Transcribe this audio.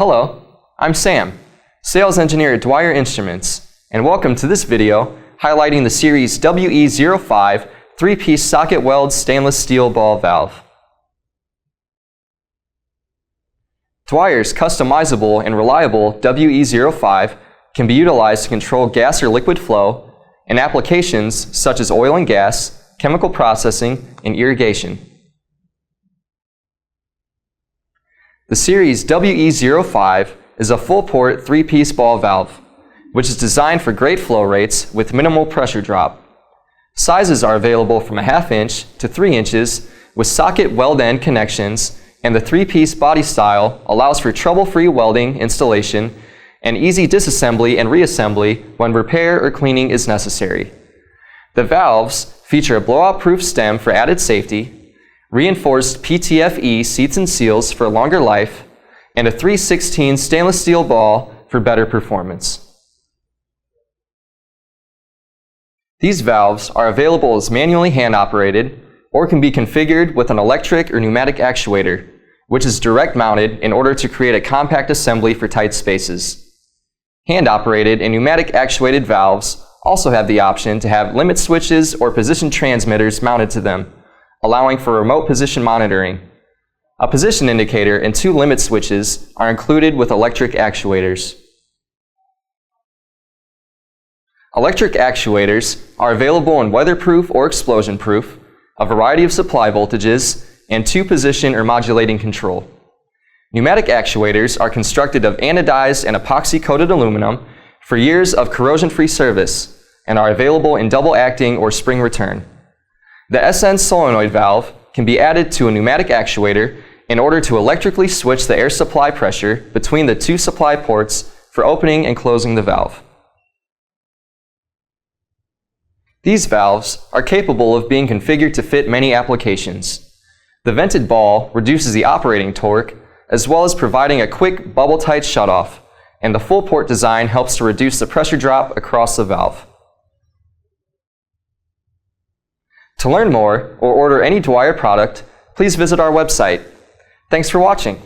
Hello, I'm Sam, Sales Engineer at Dwyer Instruments, and welcome to this video highlighting the Series WE05 3-piece socket weld stainless steel ball valve. Dwyer's customizable and reliable WE05 can be utilized to control gas or liquid flow in applications such as oil and gas, chemical processing, and irrigation. The Series WE05 is a full-port 3-piece ball valve, which is designed for great flow rates with minimal pressure drop. Sizes are available from a 1/2 inch to 3 inches with socket weld end connections, and the 3-piece body style allows for trouble-free welding installation and easy disassembly and reassembly when repair or cleaning is necessary. The valves feature a blowout-proof stem for added safety, reinforced PTFE seats and seals for longer life, and a 3/16 stainless steel ball for better performance. These valves are available as manually hand-operated or can be configured with an electric or pneumatic actuator, which is direct mounted in order to create a compact assembly for tight spaces. Hand-operated and pneumatic actuated valves also have the option to have limit switches or position transmitters mounted to them, allowing for remote position monitoring. A position indicator and 2 limit switches are included with electric actuators. Electric actuators are available in weatherproof or explosion-proof, a variety of supply voltages, and 2-position or modulating control. Pneumatic actuators are constructed of anodized and epoxy-coated aluminum for years of corrosion-free service and are available in double-acting or spring return. The SN solenoid valve can be added to a pneumatic actuator in order to electrically switch the air supply pressure between the 2 supply ports for opening and closing the valve. These valves are capable of being configured to fit many applications. The vented ball reduces the operating torque as well as providing a quick bubble-tight shutoff, and the full port design helps to reduce the pressure drop across the valve. To learn more or order any Dwyer product, please visit our website. Thanks for watching.